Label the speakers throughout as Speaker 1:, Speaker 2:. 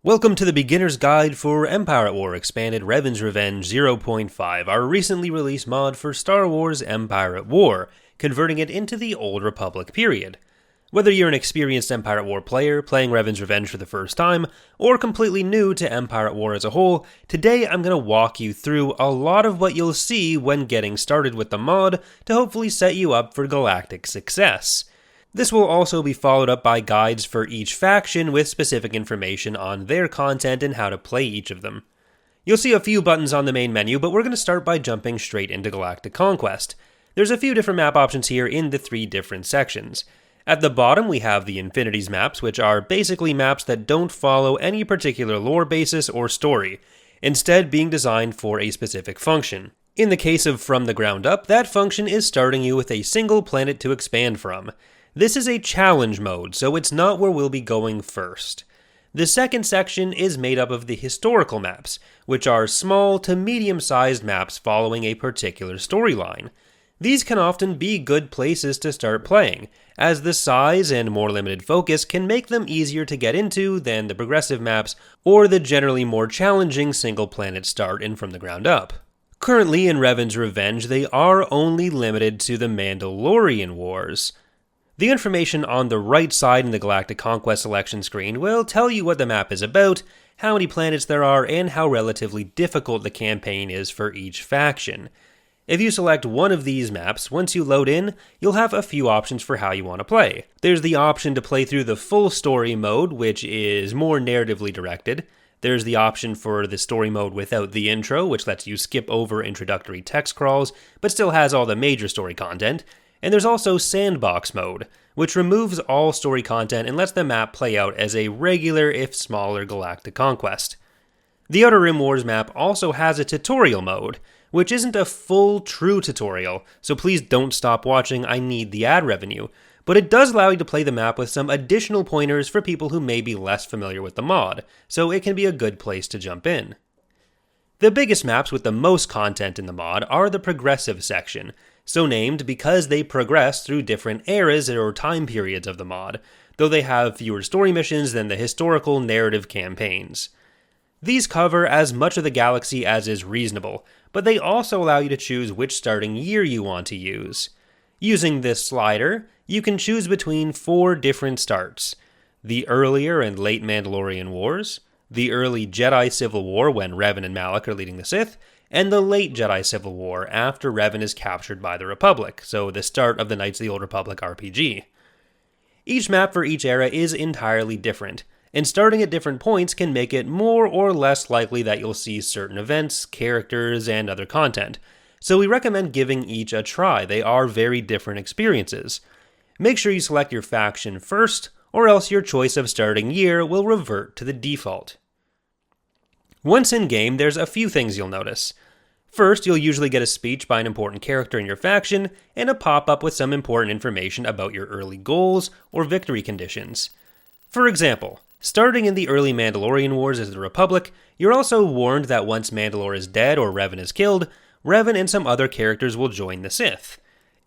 Speaker 1: Welcome to the Beginner's Guide for Empire at War Expanded Revan's Revenge 0.5, our recently released mod for Star Wars Empire at War, converting it into the Old Republic period. Whether you're an experienced Empire at War player playing Revan's Revenge for the first time, or completely new to Empire at War as a whole, today I'm going to walk you through a lot of what you'll see when getting started with the mod to hopefully set you up for Galactic success. This will also be followed up by guides for each faction with specific information on their content and how to play each of them. You'll see a few buttons on the main menu, but we're going to start by jumping straight into Galactic Conquest. There's a few different map options here in the three different sections. At the bottom we have the Infinities maps, which are basically maps that don't follow any particular lore basis or story, instead being designed for a specific function. In the case of From the Ground Up, that function is starting you with a single planet to expand from. This is a challenge mode, so it's not where we'll be going first. The second section is made up of the historical maps, which are small to medium-sized maps following a particular storyline. These can often be good places to start playing, as the size and more limited focus can make them easier to get into than the progressive maps or the generally more challenging single-planet start in From the Ground Up. Currently in Revan's Revenge, they are only limited to the Mandalorian Wars. The information on the right side in the Galactic Conquest selection screen will tell you what the map is about, how many planets there are, and how relatively difficult the campaign is for each faction. If you select one of these maps, once you load in, you'll have a few options for how you want to play. There's the option to play through the full story mode, which is more narratively directed. There's the option for the story mode without the intro, which lets you skip over introductory text crawls, but still has all the major story content. And there's also Sandbox mode, which removes all story content and lets the map play out as a regular, if smaller, Galactic Conquest. The Outer Rim Wars map also has a tutorial mode, which isn't a full, true tutorial, so please don't stop watching, I need the ad revenue, but it does allow you to play the map with some additional pointers for people who may be less familiar with the mod, so it can be a good place to jump in. The biggest maps with the most content in the mod are the Progressive section, so named because they progress through different eras or time periods of the mod, though they have fewer story missions than the historical narrative campaigns. These cover as much of the galaxy as is reasonable, but they also allow you to choose which starting year you want to use. Using this slider, you can choose between 4 different starts: the earlier and late Mandalorian Wars, the early Jedi Civil War when Revan and Malak are leading the Sith, and the late Jedi Civil War after Revan is captured by the Republic, so the start of the Knights of the Old Republic RPG. Each map for each era is entirely different, and starting at different points can make it more or less likely that you'll see certain events, characters, and other content, so we recommend giving each a try. They are very different experiences. Make sure you select your faction first, or else your choice of starting year will revert to the default. Once in-game, there's a few things you'll notice. First, you'll usually get a speech by an important character in your faction, and a pop-up with some important information about your early goals or victory conditions. For example, starting in the early Mandalorian Wars as the Republic, you're also warned that once Mandalore is dead or Revan is killed, Revan and some other characters will join the Sith.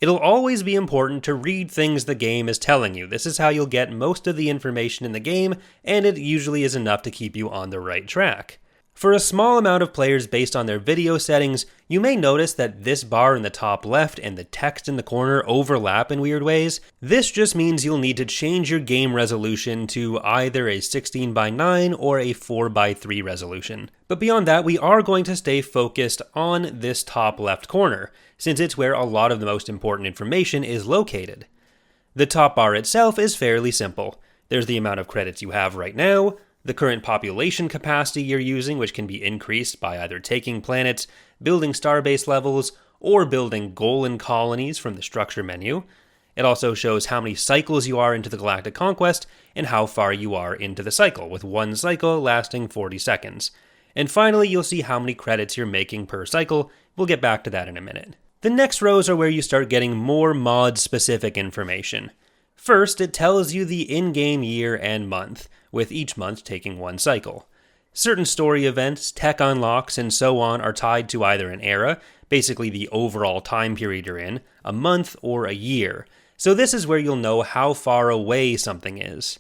Speaker 1: It'll always be important to read things the game is telling you. This is how you'll get most of the information in the game, and it usually is enough to keep you on the right track. For a small amount of players based on their video settings, you may notice that this bar in the top left and the text in the corner overlap in weird ways. This just means you'll need to change your game resolution to either a 16:9 or a 4:3 resolution. But beyond that, we are going to stay focused on this top left corner, since it's where a lot of the most important information is located. The top bar itself is fairly simple. There's the amount of credits you have right now, the current population capacity you're using, which can be increased by either taking planets, building starbase levels, or building Golan colonies from the structure menu. It also shows how many cycles you are into the Galactic Conquest, and how far you are into the cycle, with one cycle lasting 40 seconds. And finally, you'll see how many credits you're making per cycle. We'll get back to that in a minute. The next rows are where you start getting more mod-specific information. First, it tells you the in-game year and month, with each month taking one cycle. Certain story events, tech unlocks, and so on are tied to either an era, basically the overall time period you're in, a month, or a year. So this is where you'll know how far away something is.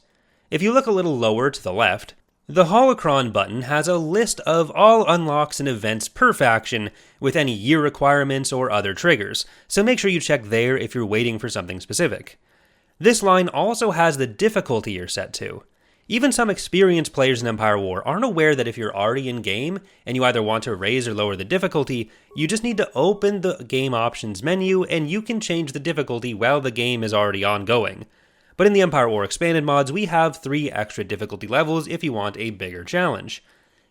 Speaker 1: If you look a little lower to the left, The Holocron button has a list of all unlocks and events per faction with any year requirements or other triggers, so make sure you check there if you're waiting for something specific. This line also has the difficulty you're set to. Even some experienced players in Empire War aren't aware that if you're already in game and you either want to raise or lower the difficulty, you just need to open the game options menu and you can change the difficulty while the game is already ongoing. But in the Empire War Expanded mods, we have 3 extra difficulty levels if you want a bigger challenge.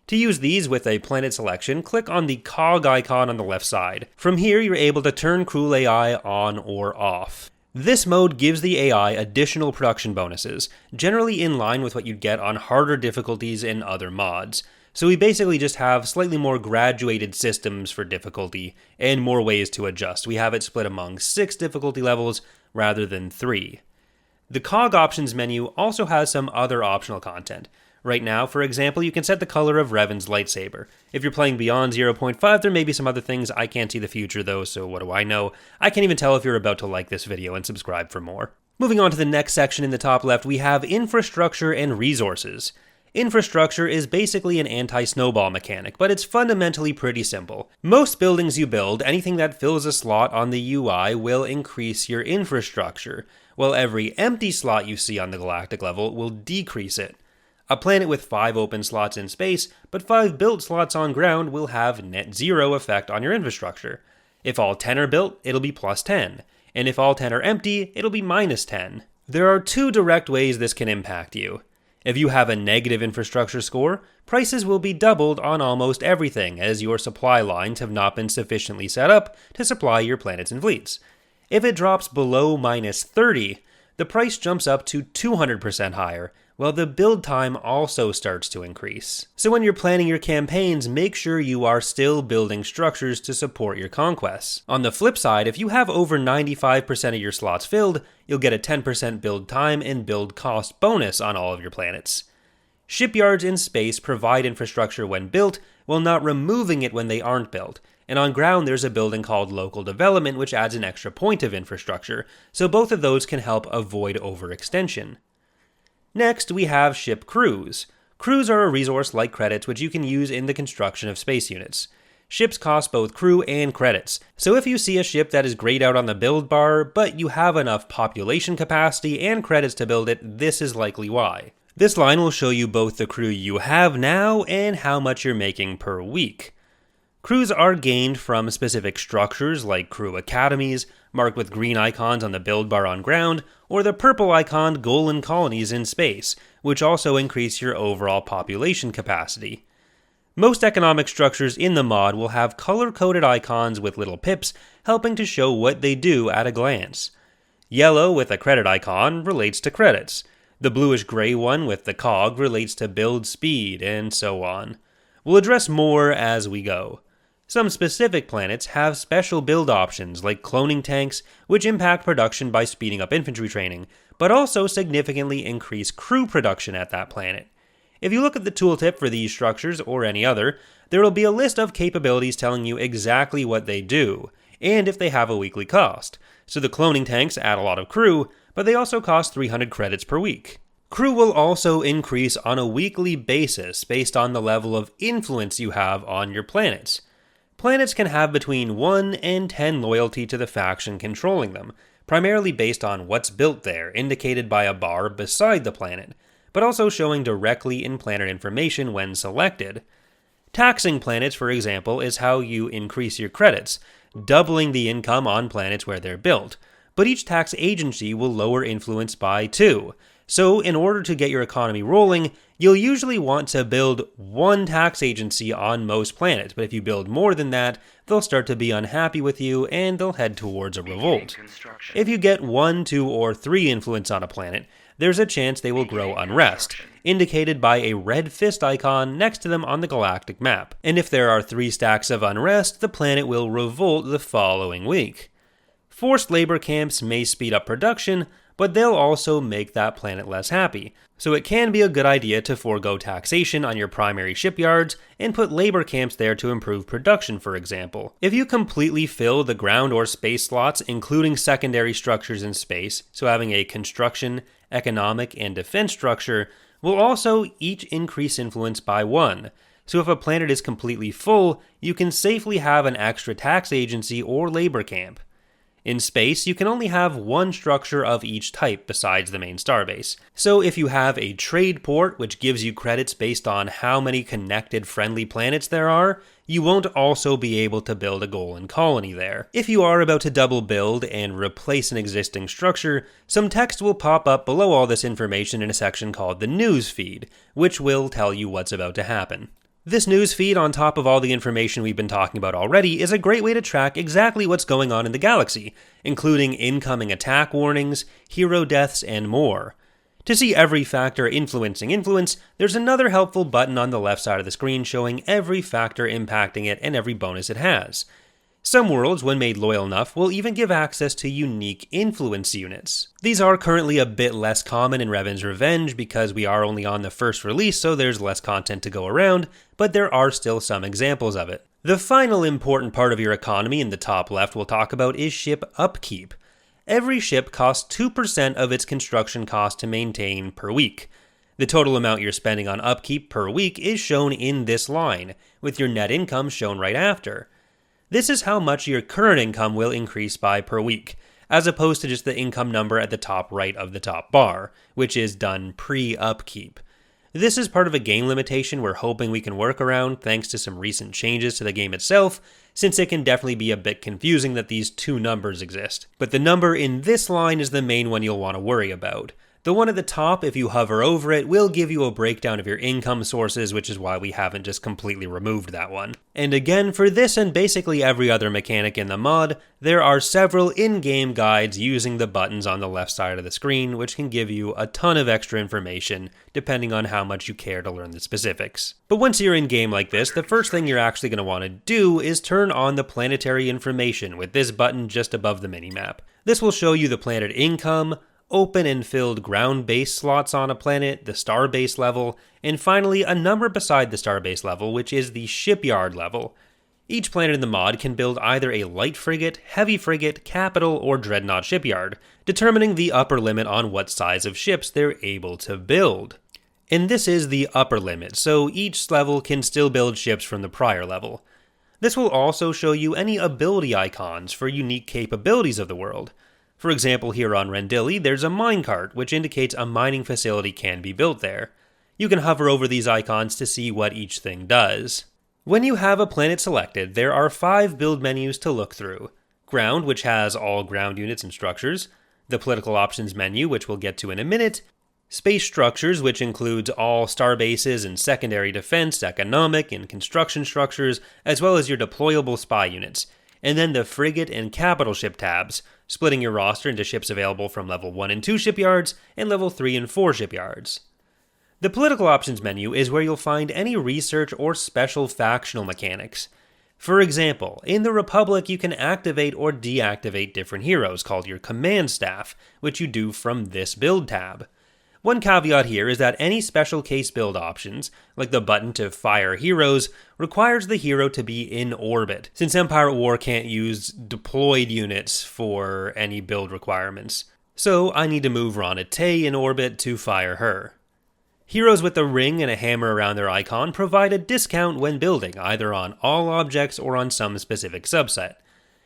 Speaker 1: To use these with a planet selection, click on the cog icon on the left side. From here, you're able to turn Cruel AI on or off. This mode gives the AI additional production bonuses, generally in line with what you'd get on harder difficulties in other mods. So we basically just have slightly more graduated systems for difficulty, and more ways to adjust. We have it split among 6 difficulty levels rather than 3. The cog options menu also has some other optional content. Right now, for example, you can set the color of Revan's lightsaber. If you're playing beyond 0.5, there may be some other things. I can't see the future though, so what do I know? I can't even tell if you're about to like this video and subscribe for more. Moving on to the next section in the top left, we have infrastructure and resources. Infrastructure is basically an anti-snowball mechanic, but it's fundamentally pretty simple. Most buildings you build, anything that fills a slot on the UI will increase your infrastructure, while every empty slot you see on the Galactic level will decrease it. A planet with 5 open slots in space, but 5 built slots on ground will have net zero effect on your infrastructure. If all 10 are built, it'll be plus 10, and if all 10 are empty, it'll be minus 10. There are 2 direct ways this can impact you. If you have a negative infrastructure score, prices will be doubled on almost everything, as your supply lines have not been sufficiently set up to supply your planets and fleets. If it drops below minus 30, the price jumps up to 200% higher, while the build time also starts to increase. So when you're planning your campaigns, make sure you are still building structures to support your conquests. On the flip side, if you have over 95% of your slots filled, you'll get a 10% build time and build cost bonus on all of your planets. Shipyards in space provide infrastructure when built, while not removing it when they aren't built. And on ground, there's a building called Local Development, which adds an extra point of infrastructure, so both of those can help avoid overextension. Next, we have ship crews. Crews are a resource like credits which you can use in the construction of space units. Ships cost both crew and credits, so if you see a ship that is grayed out on the build bar, but you have enough population capacity and credits to build it, this is likely why. This line will show you both the crew you have now and how much you're making per week. Crews are gained from specific structures like crew academies, marked with green icons on the build bar on ground, or the purple iconed Golan colonies in space, which also increase your overall population capacity. Most economic structures in the mod will have color-coded icons with little pips helping to show what they do at a glance. Yellow with a credit icon relates to credits. The bluish-gray one with the cog relates to build speed, and so on. We'll address more as we go. Some specific planets have special build options like cloning tanks, which impact production by speeding up infantry training, but also significantly increase crew production at that planet. If you look at the tooltip for these structures or any other, there will be a list of capabilities telling you exactly what they do, and if they have a weekly cost. So the cloning tanks add a lot of crew, but they also cost 300 credits per week. Crew will also increase on a weekly basis based on the level of influence you have on your planets. Planets can have between 1 and 10 loyalty to the faction controlling them, primarily based on what's built there, indicated by a bar beside the planet, but also showing directly in planet information when selected. Taxing planets, for example, is how you increase your credits, doubling the income on planets where they're built, but each tax agency will lower influence by 2. So in order to get your economy rolling, you'll usually want to build 1 tax agency on most planets, but if you build more than that, they'll start to be unhappy with you and they'll head towards a revolt. If you get 1, 2, or 3 influence on a planet, there's a chance they will grow unrest, indicated by a red fist icon next to them on the galactic map. And if there are 3 stacks of unrest, the planet will revolt the following week. Forced labor camps may speed up production, but they'll also make that planet less happy, so it can be a good idea to forego taxation on your primary shipyards and put labor camps there to improve production, for example. If you completely fill the ground or space slots, including secondary structures in space, so having a construction, economic, and defense structure, will also each increase influence by 1. So if a planet is completely full, you can safely have an extra tax agency or labor camp. In space, you can only have one structure of each type besides the main starbase. So if you have a trade port, which gives you credits based on how many connected friendly planets there are, you won't also be able to build a Golan colony there. If you are about to double build and replace an existing structure, some text will pop up below all this information in a section called the news feed, which will tell you what's about to happen. This news feed, on top of all the information we've been talking about already, is a great way to track exactly what's going on in the galaxy, including incoming attack warnings, hero deaths, and more. To see every factor influencing influence, there's another helpful button on the left side of the screen showing every factor impacting it and every bonus it has. Some worlds, when made loyal enough, will even give access to unique influence units. These are currently a bit less common in Revan's Revenge because we are only on the first release, so there's less content to go around, but there are still some examples of it. The final important part of your economy in the top left we'll talk about is ship upkeep. Every ship costs 2% of its construction cost to maintain per week. The total amount you're spending on upkeep per week is shown in this line, with your net income shown right after. This is how much your current income will increase by per week, as opposed to just the income number at the top right of the top bar, which is done pre-upkeep. This is part of a game limitation we're hoping we can work around thanks to some recent changes to the game itself, since it can definitely be a bit confusing that these two numbers exist. But the number in this line is the main one you'll want to worry about. The one at the top, if you hover over it, will give you a breakdown of your income sources, which is why we haven't just completely removed that one. And again, for this and basically every other mechanic in the mod, there are several in-game guides using the buttons on the left side of the screen, which can give you a ton of extra information, depending on how much you care to learn the specifics. But once you're in-game like this, the first thing you're actually going to want to do is turn on the planetary information with this button just above the minimap. This will show you the planet income, open and filled ground-based slots on a planet, the star-base level, and finally a number beside the star-base level, which is the shipyard level. Each planet in the mod can build either a light frigate, heavy frigate, capital, or dreadnought shipyard, determining the upper limit on what size of ships they're able to build. And this is the upper limit, so each level can still build ships from the prior level. This will also show you any ability icons for unique capabilities of the world. For example, here on Rendili, there's a minecart, which indicates a mining facility can be built there. You can hover over these icons to see what each thing does. When you have a planet selected, there are 5 build menus to look through. Ground, which has all ground units and structures. The political options menu, which we'll get to in a minute. Space structures, which includes all star bases and secondary defense, economic, and construction structures, as well as your deployable spy units. And then the frigate and capital ship tabs, splitting your roster into ships available from level 1 and 2 shipyards and level 3 and 4 shipyards. The political options menu is where you'll find any research or special factional mechanics. For example, in the Republic you can activate or deactivate different heroes called your command staff, which you do from this build tab. One caveat here is that any special case build options, like the button to fire heroes, requires the hero to be in orbit, since Empire at War can't use deployed units for any build requirements. So I need to move Ronate in orbit to fire her. Heroes with a ring and a hammer around their icon provide a discount when building, either on all objects or on some specific subset.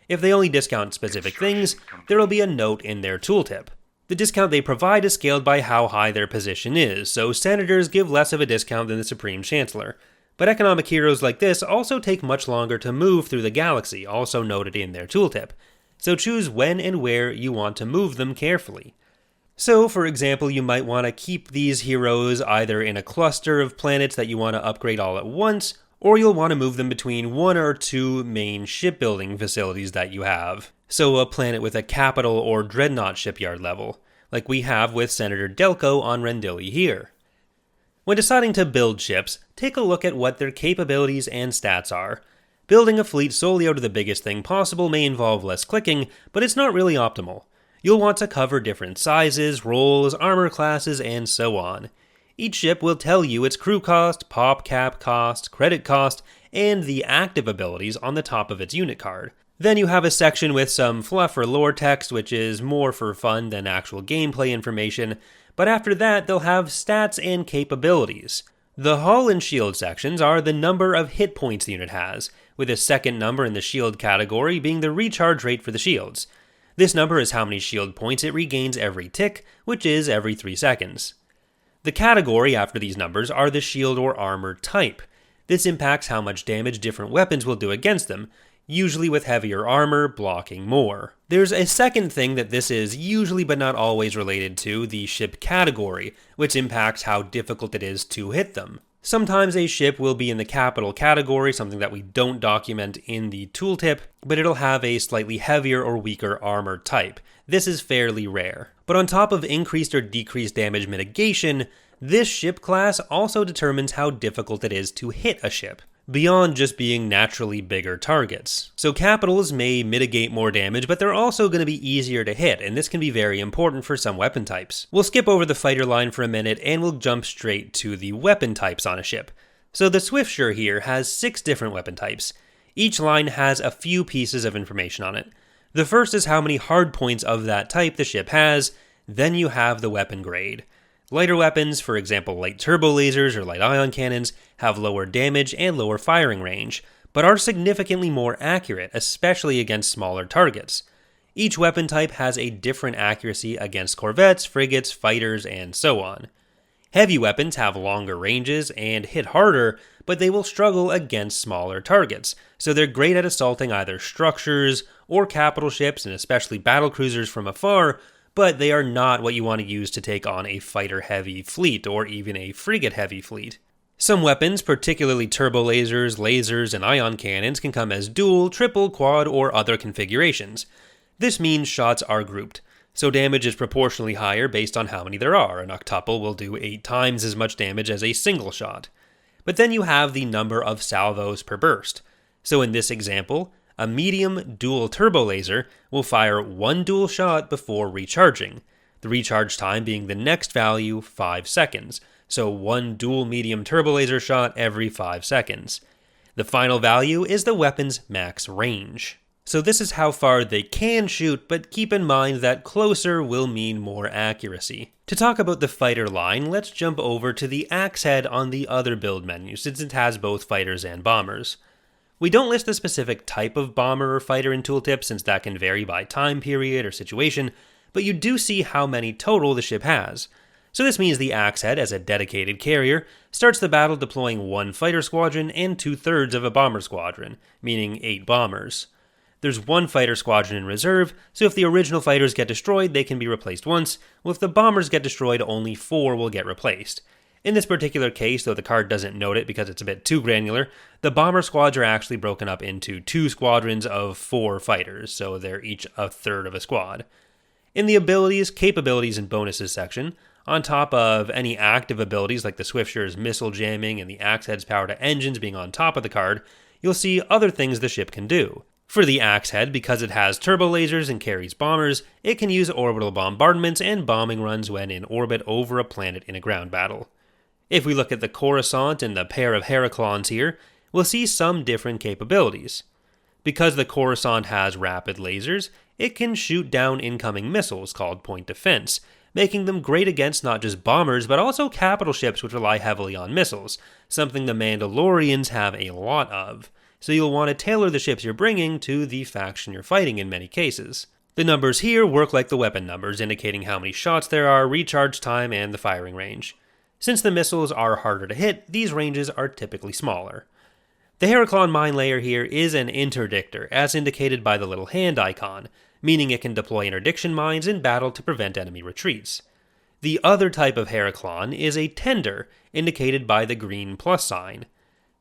Speaker 1: If they only discount specific things, there will be a note in their tooltip. The discount they provide is scaled by how high their position is, so senators give less of a discount than the Supreme Chancellor. But economic heroes like this also take much longer to move through the galaxy, also noted in their tooltip. So choose when and where you want to move them carefully. So, for example, you might want to keep these heroes either in a cluster of planets that you want to upgrade all at once, or you'll want to move them between 1 or 2 main shipbuilding facilities that you have. So a planet with a capital or dreadnought shipyard level, like we have with Senator Delco on Rendili here. When deciding to build ships, take a look at what their capabilities and stats are. Building a fleet solely out of the biggest thing possible may involve less clicking, but it's not really optimal. You'll want to cover different sizes, roles, armor classes, and so on. Each ship will tell you its crew cost, pop cap cost, credit cost, and the active abilities on the top of its unit card. Then you have a section with some fluff or lore text, which is more for fun than actual gameplay information, but after that they'll have stats and capabilities. The hull and shield sections are the number of hit points the unit has, with a second number in the shield category being the recharge rate for the shields. This number is how many shield points it regains every tick, which is every 3 seconds. The category after these numbers are the shield or armor type. This impacts how much damage different weapons will do against them, usually with heavier armor blocking more. There's a second thing that this is usually but not always related to, the ship category, which impacts how difficult it is to hit them. Sometimes a ship will be in the capital category, something that we don't document in the tooltip, but it'll have a slightly heavier or weaker armor type. This is fairly rare. But on top of increased or decreased damage mitigation, this ship class also determines how difficult it is to hit a ship, beyond just being naturally bigger targets. So capitals may mitigate more damage, but they're also going to be easier to hit, and this can be very important for some weapon types. We'll skip over the fighter line for a minute, and we'll jump straight to the weapon types on a ship. So the Swiftsure here has 6 different weapon types. Each line has a few pieces of information on it. The first is how many hard points of that type the ship has, then you have the weapon grade. Lighter weapons, for example light turbo lasers or light ion cannons, have lower damage and lower firing range, but are significantly more accurate, especially against smaller targets. Each weapon type has a different accuracy against corvettes, frigates, fighters, and so on. Heavy weapons have longer ranges and hit harder, but they will struggle against smaller targets, so they're great at assaulting either structures or capital ships and especially battlecruisers from afar, but they are not what you want to use to take on a fighter-heavy fleet or even a frigate-heavy fleet. Some weapons, particularly turbo lasers, and ion cannons, can come as dual, triple, quad, or other configurations. This means shots are grouped, so damage is proportionally higher based on how many there are. An octuple will do 8 times as much damage as a single shot. But then you have the number of salvos per burst. So in this example, a medium dual turbo laser will fire 1 dual shot before recharging, the recharge time being the next value, 5 seconds, so 1 dual medium turbo laser shot every 5 seconds. The final value is the weapon's max range. So this is how far they can shoot, but keep in mind that closer will mean more accuracy. To talk about the fighter line, let's jump over to the axe head on the other build menu, since it has both fighters and bombers. We don't list the specific type of bomber or fighter in tooltip, since that can vary by time period or situation, but you do see how many total the ship has. So this means the axe head, as a dedicated carrier, starts the battle deploying 1 fighter squadron and 2/3 of a bomber squadron, meaning 8 bombers. There's 1 fighter squadron in reserve, so if the original fighters get destroyed, they can be replaced once, while if the bombers get destroyed, only 4 will get replaced. In this particular case, though the card doesn't note it because it's a bit too granular, the bomber squads are actually broken up into 2 squadrons of 4 fighters, so they're each 1/3 of a squad. In the abilities, capabilities, and bonuses section, on top of any active abilities like the Swiftssure's missile jamming and the Axehead's power to engines being on top of the card, you'll see other things the ship can do. For the Axehead, because it has turbo lasers and carries bombers, it can use orbital bombardments and bombing runs when in orbit over a planet in a ground battle. If we look at the Coruscant and the pair of Heraclons here, we'll see some different capabilities. Because the Coruscant has rapid lasers, it can shoot down incoming missiles called point defense, making them great against not just bombers but also capital ships which rely heavily on missiles, something the Mandalorians have a lot of. So you'll want to tailor the ships you're bringing to the faction you're fighting in many cases. The numbers here work like the weapon numbers, indicating how many shots there are, recharge time, and the firing range. Since the missiles are harder to hit, these ranges are typically smaller. The Heraclon mine layer here is an interdictor, as indicated by the little hand icon, meaning it can deploy interdiction mines in battle to prevent enemy retreats. The other type of Heraclon is a tender, indicated by the green plus sign.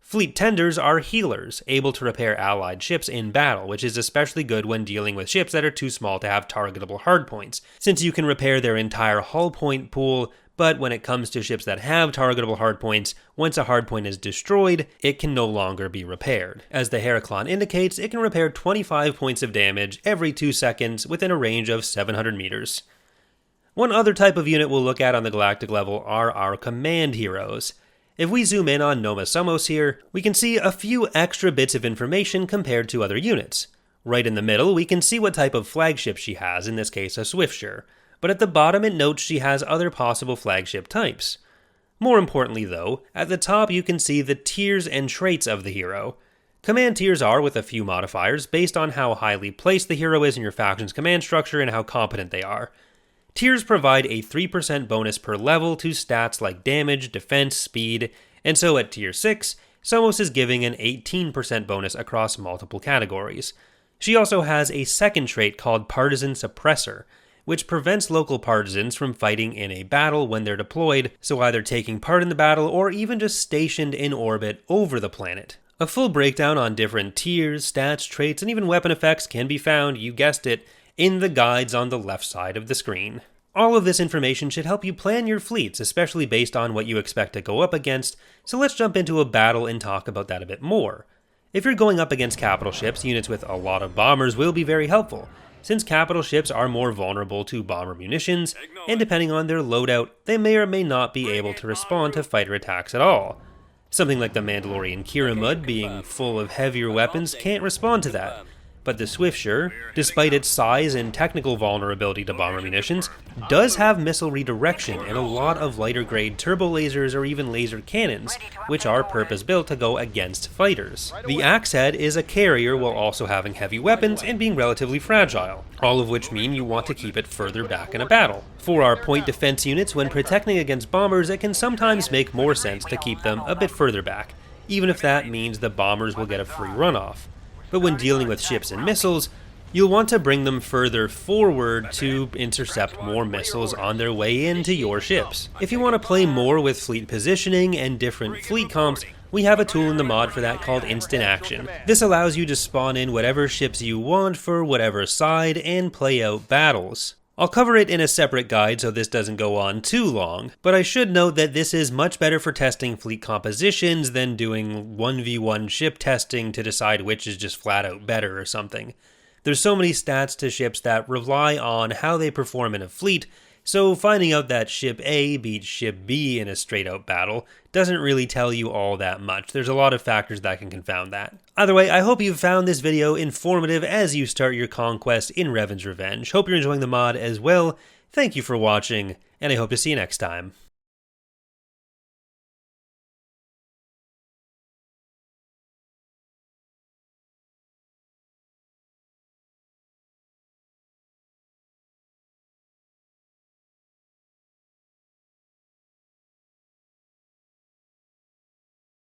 Speaker 1: Fleet tenders are healers, able to repair allied ships in battle, which is especially good when dealing with ships that are too small to have targetable hardpoints, since you can repair their entire hull point pool, but when it comes to ships that have targetable hardpoints, once a hardpoint is destroyed, it can no longer be repaired. As the Heraclon indicates, it can repair 25 points of damage every 2 seconds within a range of 700 meters. One other type of unit we'll look at on the Galactic level are our command heroes. If we zoom in on Noma Somos here, we can see a few extra bits of information compared to other units. Right in the middle, we can see what type of flagship she has, in this case a Swiftsure. but at the bottom it notes she has other possible flagship types. More importantly though, at the top you can see the tiers and traits of the hero. Command tiers are, with a few modifiers, based on how highly placed the hero is in your faction's command structure and how competent they are. Tiers provide a 3% bonus per level to stats like damage, defense, speed, and so at tier 6, Somos is giving an 18% bonus across multiple categories. She also has a second trait called Partisan Suppressor, which prevents local partisans from fighting in a battle when they're deployed, so either taking part in the battle or even just stationed in orbit over the planet. A full breakdown on different tiers, stats, traits, and even weapon effects can be found, you guessed it, in the guides on the left side of the screen. All of this information should help you plan your fleets, especially based on what you expect to go up against, so let's jump into a battle and talk about that a bit more. If you're going up against capital ships, units with a lot of bombers will be very helpful, since capital ships are more vulnerable to bomber munitions, and depending on their loadout, they may or may not be able to respond to fighter attacks at all. Something like the Mandalorian Kiramud, being full of heavier weapons, can't respond to that. But the Swiftsure, despite its size and technical vulnerability to bomber munitions, does have missile redirection and a lot of lighter grade turbo lasers or even laser cannons, which are purpose-built to go against fighters. The Axehead is a carrier while also having heavy weapons and being relatively fragile, all of which mean you want to keep it further back in a battle. For our point defense units, when protecting against bombers, it can sometimes make more sense to keep them a bit further back, even if that means the bombers will get a free runoff. But when dealing with ships and missiles, you'll want to bring them further forward to intercept more missiles on their way into your ships. If you want to play more with fleet positioning and different fleet comps, we have a tool in the mod for that called Instant Action. This allows you to spawn in whatever ships you want for whatever side and play out battles. I'll cover it in a separate guide so this doesn't go on too long, but I should note that this is much better for testing fleet compositions than doing 1v1 ship testing to decide which is just flat out better or something. There's so many stats to ships that rely on how they perform in a fleet, so finding out that ship A beats ship B in a straight out battle doesn't really tell you all that much. There's a lot of factors that can confound that. Either way, I hope you've found this video informative as you start your conquest in Revan's Revenge. Hope you're enjoying the mod as well. Thank you for watching, and I hope to see you next time.